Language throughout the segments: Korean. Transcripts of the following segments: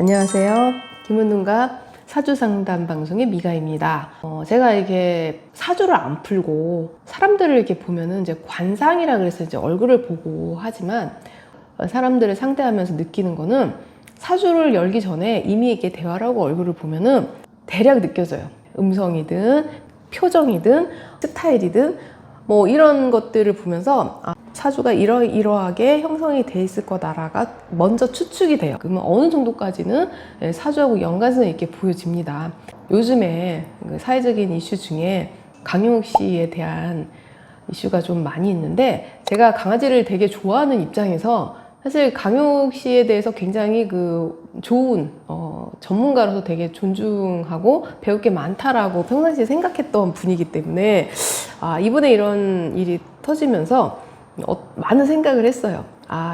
안녕하세요. 김은웅과 사주상담 방송의 미가입니다. 제가 이렇게 사주를 안 풀고 사람들을 이렇게 보면은 이제 관상이라 그래서 이제 얼굴을 보고 하지만 사람들을 상대하면서 느끼는 거는 사주를 열기 전에 이미 이렇게 대화를 하고 얼굴을 보면은 대략 느껴져요. 음성이든 표정이든 스타일이든 뭐 이런 것들을 보면서 사주가 이러이러하게 형성이 돼 있을 거다라가 먼저 추측이 돼요. 그러면 어느 정도까지는 사주하고 연관성이 있게 보여집니다. 요즘에 사회적인 이슈 중에 강용욱 씨에 대한 이슈가 좀 많이 있는데, 제가 강아지를 되게 좋아하는 입장에서 사실 강용욱 씨에 대해서 굉장히 좋은 전문가로서 되게 존중하고 배울 게 많다라고 평상시에 생각했던 분이기 때문에 이번에 이런 일이 터지면서 많은 생각을 했어요.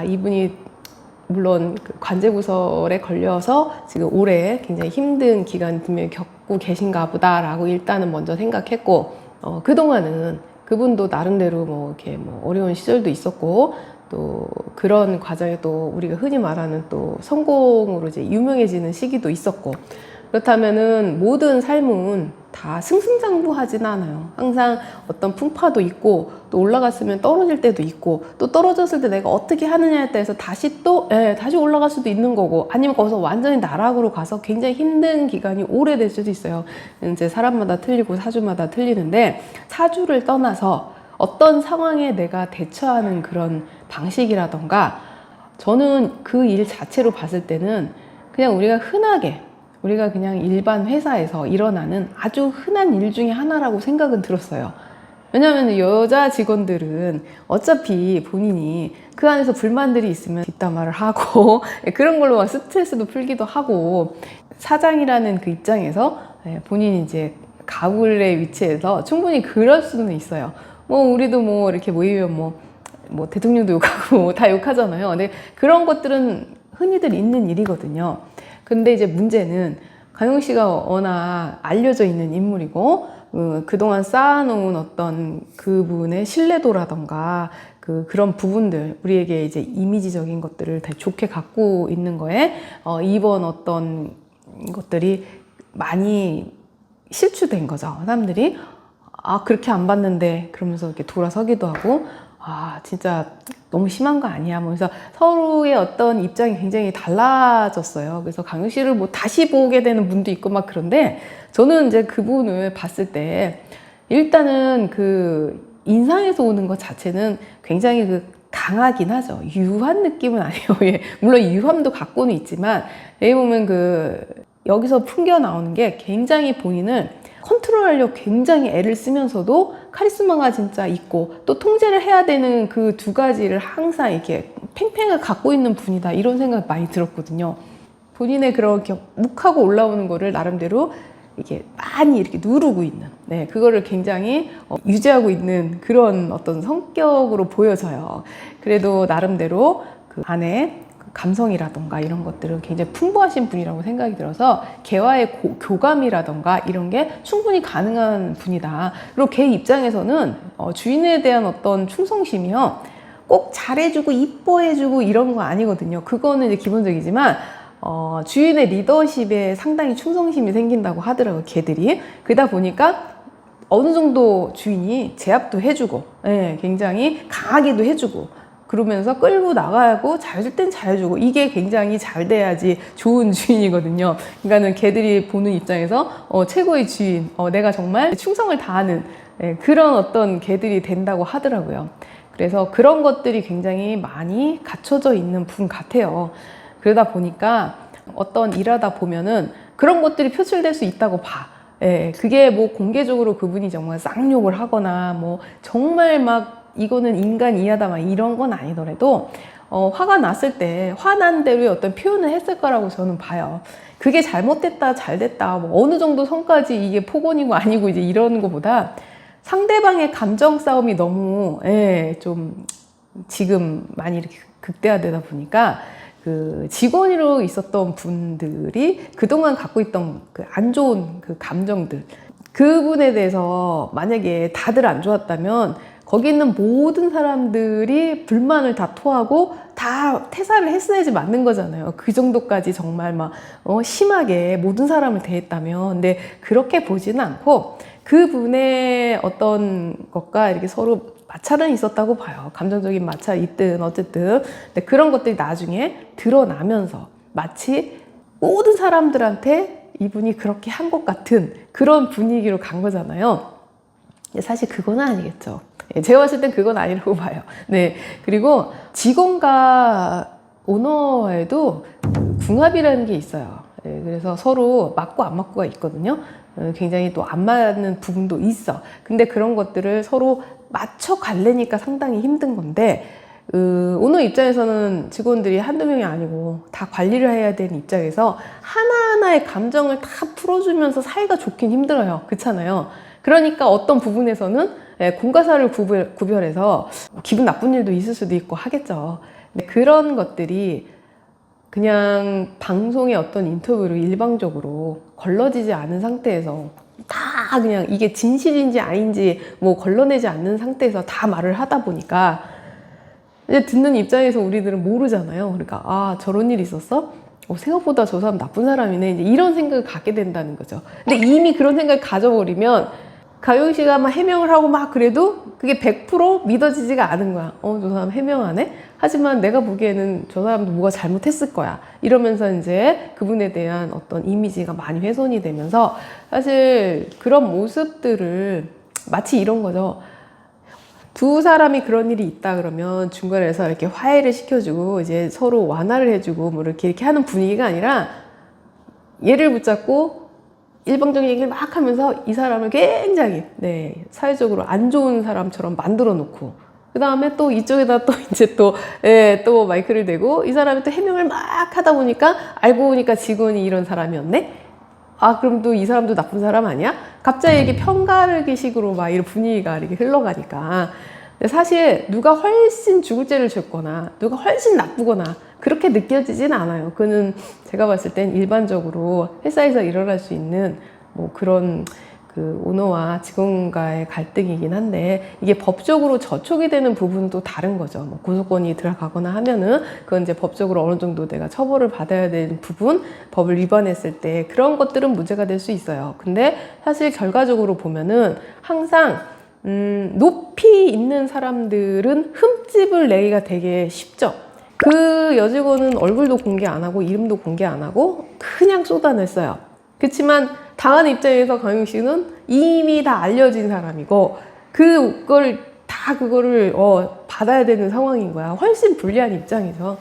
이분이 물론 관제구설에 걸려서 지금 올해 굉장히 힘든 기간 분명히 겪고 계신가 보다라고 일단은 먼저 생각했고, 그동안은 그분도 나름대로 이렇게 어려운 시절도 있었고, 또 그런 과정에 또 우리가 흔히 말하는 또 성공으로 이제 유명해지는 시기도 있었고, 그렇다면은 모든 삶은 다 승승장구하진 않아요. 항상 어떤 풍파도 있고, 또 올라갔으면 떨어질 때도 있고, 또 떨어졌을 때 내가 어떻게 하느냐에 따라서 다시 다시 올라갈 수도 있는 거고, 아니면 거기서 완전히 나락으로 가서 굉장히 힘든 기간이 오래될 수도 있어요. 이제 사람마다 틀리고 사주마다 틀리는데, 사주를 떠나서 어떤 상황에 내가 대처하는 그런 방식이라던가, 저는 그 일 자체로 봤을 때는 그냥 우리가 그냥 일반 회사에서 일어나는 아주 흔한 일 중에 하나라고 생각은 들었어요. 왜냐하면 여자 직원들은 어차피 본인이 그 안에서 불만들이 있으면 뒷담화를 하고 그런 걸로 막 스트레스도 풀기도 하고, 사장이라는 그 입장에서 본인이 이제 가불의 위치에서 충분히 그럴 수는 있어요. 우리도 이렇게 모이면 대통령도 욕하고 다 욕하잖아요. 근데 그런 것들은 흔히들 있는 일이거든요. 근데 이제 문제는 강용 씨가 워낙 알려져 있는 인물이고, 그동안 쌓아놓은 어떤 그분의 신뢰도라던가 그런 부분들, 우리에게 이제 이미지적인 것들을 다 좋게 갖고 있는 거에 이번 어떤 것들이 많이 실추된 거죠. 사람들이 그렇게 안 봤는데 그러면서 이렇게 돌아서기도 하고, 진짜 너무 심한 거 아니야? 그래서 서로의 어떤 입장이 굉장히 달라졌어요. 그래서 강용 씨를 다시 보게 되는 분도 있고 막 그런데, 저는 이제 그분을 봤을 때 일단은 그 인상에서 오는 것 자체는 굉장히 강하긴 하죠. 유한 느낌은 아니에요. 예. 물론 유함도 갖고는 있지만, 여기 보면 여기서 풍겨 나오는 게 굉장히 본인을 컨트롤하려고 굉장히 애를 쓰면서도 카리스마가 진짜 있고, 또 통제를 해야 되는 그 두 가지를 항상 이렇게 팽팽하게 갖고 있는 분이다, 이런 생각 많이 들었거든요. 본인의 그렇게 묵하고 올라오는 거를 나름대로 이렇게 많이 이렇게 누르고 있는, 그거를 굉장히 유지하고 있는 그런 어떤 성격으로 보여져요. 그래도 나름대로 그 안에 감성이라던가 이런 것들은 굉장히 풍부하신 분이라고 생각이 들어서, 개와의 교감이라던가 이런 게 충분히 가능한 분이다. 그리고 개 입장에서는 주인에 대한 어떤 충성심이요, 꼭 잘해주고 이뻐해주고 이런 거 아니거든요. 그거는 이제 기본적이지만 주인의 리더십에 상당히 충성심이 생긴다고 하더라고요, 개들이. 그러다 보니까 어느 정도 주인이 제압도 해주고, 굉장히 강하게도 해주고, 그러면서 끌고 나가고 잘해줄 땐 잘해주고, 이게 굉장히 잘 돼야지 좋은 주인이거든요. 그러니까는 개들이 보는 입장에서 최고의 주인, 내가 정말 충성을 다하는 그런 어떤 개들이 된다고 하더라고요. 그래서 그런 것들이 굉장히 많이 갖춰져 있는 분 같아요. 그러다 보니까 어떤 일하다 보면은 그런 것들이 표출될 수 있다고 봐. 그게 공개적으로 그분이 정말 쌍욕을 하거나 정말 막 이거는 인간 이하다 막 이런 건 아니더라도 화가 났을 때 화난 대로의 어떤 표현을 했을 거라고 저는 봐요. 그게 잘못됐다 잘됐다 어느 정도 선까지 이게 폭언이고 아니고 이제 이러는 것보다, 상대방의 감정 싸움이 너무 좀 지금 많이 이렇게 극대화되다 보니까, 그 직원으로 있었던 분들이 그동안 갖고 있던 안 좋은 감정들, 그분에 대해서 만약에 다들 안 좋았다면 거기 있는 모든 사람들이 불만을 다 토하고 다 퇴사를 했어야지 맞는 거잖아요. 그 정도까지 정말 막 심하게 모든 사람을 대했다면. 근데 그렇게 보지는 않고 그분의 어떤 것과 이렇게 서로 마찰은 있었다고 봐요. 감정적인 마찰 있든 어쨌든. 근데 그런 것들이 나중에 드러나면서 마치 모든 사람들한테 이분이 그렇게 한 것 같은 그런 분위기로 간 거잖아요. 사실 그건 아니겠죠. 제가 봤을 땐 그건 아니라고 봐요. 네. 그리고 직원과 오너에도 궁합이라는 게 있어요. 네. 그래서 서로 맞고 안 맞고가 있거든요. 굉장히 또 안 맞는 부분도 있어. 근데 그런 것들을 서로 맞춰 가려니까 상당히 힘든 건데, 오너 입장에서는 직원들이 한두 명이 아니고 다 관리를 해야 되는 입장에서 하나하나의 감정을 다 풀어주면서 사이가 좋긴 힘들어요. 그렇잖아요. 그러니까 어떤 부분에서는 공과사를 구별해서 기분 나쁜 일도 있을 수도 있고 하겠죠. 그런 것들이 그냥 방송의 어떤 인터뷰로 일방적으로 걸러지지 않은 상태에서 다 그냥 이게 진실인지 아닌지 뭐 걸러내지 않는 상태에서 다 말을 하다 보니까 이제 듣는 입장에서 우리들은 모르잖아요. 그러니까 아, 저런 일이 있었어? 생각보다 저 사람 나쁜 사람이네. 이제 이런 생각을 갖게 된다는 거죠. 근데 이미 그런 생각을 가져버리면 가영 씨가 막 해명을 하고 막 그래도 그게 100% 믿어지지가 않은 거야. 저 사람 해명하네? 하지만 내가 보기에는 저 사람도 뭐가 잘못했을 거야. 이러면서 이제 그분에 대한 어떤 이미지가 많이 훼손이 되면서 사실 그런 모습들을 마치 이런 거죠. 두 사람이 그런 일이 있다 그러면 중간에서 이렇게 화해를 시켜주고 이제 서로 완화를 해주고 뭐 이렇게 하는 분위기가 아니라 얘를 붙잡고 일방적인 얘기를 막 하면서 이 사람을 굉장히 사회적으로 안 좋은 사람처럼 만들어 놓고 그 다음에 또 이쪽에다 또 이제 또 마이크를 대고 이 사람이 또 해명을 막 하다 보니까 알고 보니까 직원이 이런 사람이었네? 아, 그럼 또 이 사람도 나쁜 사람 아니야? 갑자기 이렇게 편가르기식으로 막 이런 분위기가 이렇게 흘러가니까. 근데 사실 누가 훨씬 죽을 죄를 졌거나 누가 훨씬 나쁘거나 그렇게 느껴지진 않아요. 그는 제가 봤을 땐 일반적으로 회사에서 일어날 수 있는 뭐 그런 그 오너와 직원과의 갈등이긴 한데 이게 법적으로 저촉이 되는 부분은 또 다른 거죠. 뭐 고소권이 들어가거나 하면은 그건 이제 법적으로 어느 정도 내가 처벌을 받아야 되는 부분, 법을 위반했을 때 그런 것들은 문제가 될 수 있어요. 근데 사실 결과적으로 보면은 항상 높이 있는 사람들은 흠집을 내기가 되게 쉽죠. 그 여직원은 얼굴도 공개 안 하고 이름도 공개 안 하고 그냥 쏟아냈어요. 그렇지만 당한 입장에서 강영 씨는 이미 다 알려진 사람이고 그거를 받아야 되는 상황인 거야. 훨씬 불리한 입장이죠.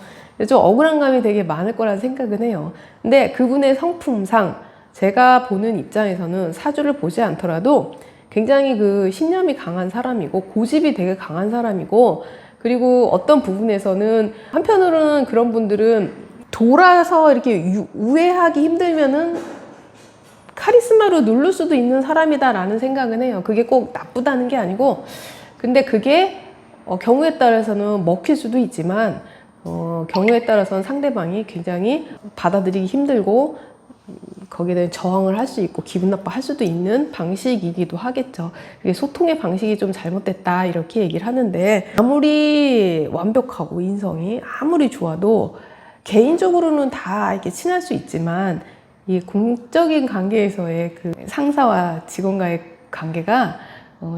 좀 억울한 감이 되게 많을 거라는 생각은 해요. 근데 그분의 성품상 제가 보는 입장에서는 사주를 보지 않더라도 굉장히 그 신념이 강한 사람이고 고집이 되게 강한 사람이고 그리고 어떤 부분에서는 한편으로는 그런 분들은 돌아서 이렇게 우회하기 힘들면은 카리스마로 누를 수도 있는 사람이다라는 생각은 해요. 그게 꼭 나쁘다는 게 아니고 근데 그게 경우에 따라서는 먹힐 수도 있지만 경우에 따라서는 상대방이 굉장히 받아들이기 힘들고 거기에 대해 저항을 할 수 있고 기분 나빠할 수도 있는 방식이기도 하겠죠. 그게 소통의 방식이 좀 잘못됐다 이렇게 얘기를 하는데 아무리 완벽하고 인성이 아무리 좋아도 개인적으로는 다 이렇게 친할 수 있지만 이 공적인 관계에서의 그 상사와 직원과의 관계가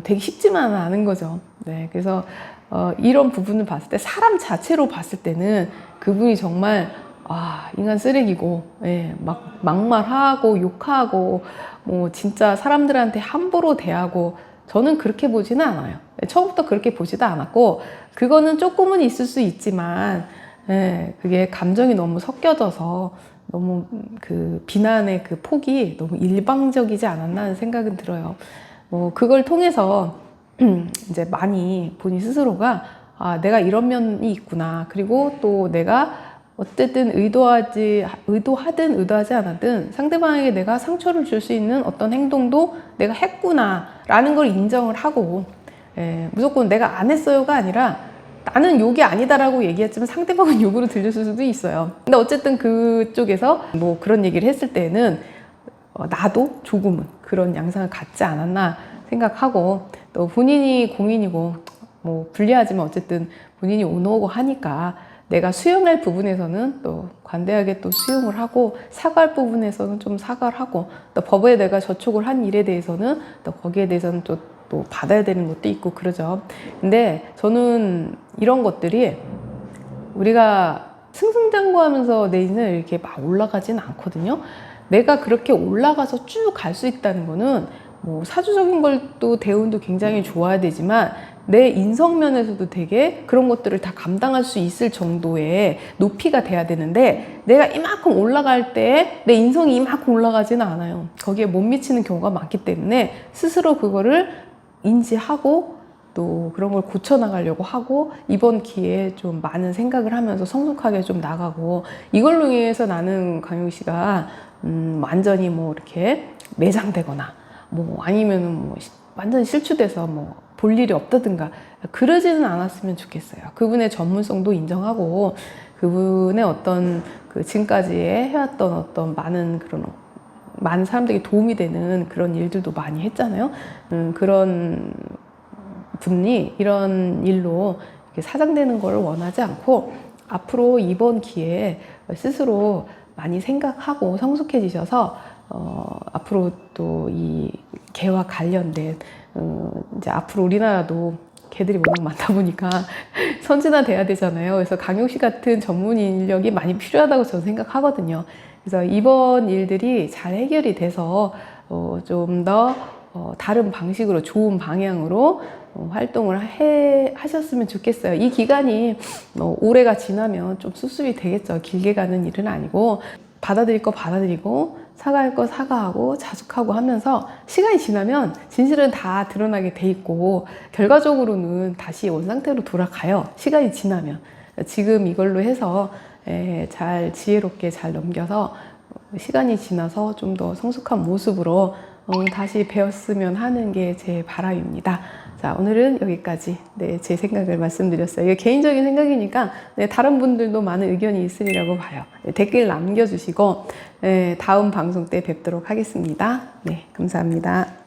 되게 쉽지만은 않은 거죠. 네, 그래서 이런 부분을 봤을 때 사람 자체로 봤을 때는 그분이 정말 인간 쓰레기고, 막 막말하고 욕하고, 뭐 진짜 사람들한테 함부로 대하고, 저는 그렇게 보지는 않아요. 처음부터 그렇게 보지도 않았고, 그거는 조금은 있을 수 있지만, 그게 감정이 너무 섞여져서 너무 그 비난의 그 폭이 너무 일방적이지 않았나 하는 생각은 들어요. 그걸 통해서 이제 많이 본인 스스로가 내가 이런 면이 있구나. 그리고 또 내가 어쨌든 의도하든 의도하지 않았든 상대방에게 내가 상처를 줄 수 있는 어떤 행동도 내가 했구나 라는 걸 인정을 하고 무조건 내가 안 했어요가 아니라 나는 욕이 아니다라고 얘기했지만 상대방은 욕으로 들렸을 수도 있어요. 근데 어쨌든 그쪽에서 뭐 그런 얘기를 했을 때는 나도 조금은 그런 양상을 갖지 않았나 생각하고 또 본인이 공인이고 뭐 불리하지만 어쨌든 본인이 오너고 하니까 내가 수용할 부분에서는 또 관대하게 또 수용을 하고, 사과할 부분에서는 좀 사과를 하고, 또 법에 내가 저촉을 한 일에 대해서는 또 거기에 대해서는 또 받아야 되는 것도 있고 그러죠. 근데 저는 이런 것들이 우리가 승승장구하면서 내 인생을 이렇게 막 올라가지는 않거든요. 내가 그렇게 올라가서 쭉 갈 수 있다는 거는 뭐 사주적인 걸또 대운도 굉장히 좋아야 되지만 내 인성면에서도 되게 그런 것들을 다 감당할 수 있을 정도의 높이가 돼야 되는데, 내가 이만큼 올라갈 때 내 인성이 이만큼 올라가지는 않아요. 거기에 못 미치는 경우가 많기 때문에 스스로 그거를 인지하고 또 그런 걸 고쳐나가려고 하고, 이번 기회에 좀 많은 생각을 하면서 성숙하게 좀 나가고, 이걸로 인해서 나는 강용 씨가 완전히 뭐 이렇게 매장되거나 뭐 아니면은 뭐 완전히 실추돼서 뭐 볼 일이 없다든가 그러지는 않았으면 좋겠어요. 그분의 전문성도 인정하고, 그분의 어떤 그 지금까지 해왔던 어떤 많은 사람들에게 도움이 되는 그런 일들도 많이 했잖아요. 그런 분이 이런 일로 이렇게 사장되는 걸 원하지 않고, 앞으로 이번 기회에 스스로 많이 생각하고 성숙해지셔서 앞으로 또 이 개와 관련된 이제 앞으로 우리나라도 개들이 워낙 많다 보니까 선진화돼야 되잖아요. 그래서 강용 씨 같은 전문 인력이 많이 필요하다고 저는 생각하거든요. 그래서 이번 일들이 잘 해결이 돼서 좀 더 다른 방식으로 좋은 방향으로 활동을 하셨으면 좋겠어요. 이 기간이 올해가 지나면 좀 수습이 되겠죠. 길게 가는 일은 아니고, 받아들일 거 받아들이고 사과할 거 사과하고 자숙하고 하면서 시간이 지나면 진실은 다 드러나게 돼 있고, 결과적으로는 다시 원상태로 돌아가요. 시간이 지나면. 지금 이걸로 해서 잘 지혜롭게 잘 넘겨서 시간이 지나서 좀 더 성숙한 모습으로 다시 배웠으면 하는 게 제 바람입니다. 자, 오늘은 여기까지 제 생각을 말씀드렸어요. 이게 개인적인 생각이니까 다른 분들도 많은 의견이 있으리라고 봐요. 댓글 남겨주시고 다음 방송 때 뵙도록 하겠습니다. 네, 감사합니다.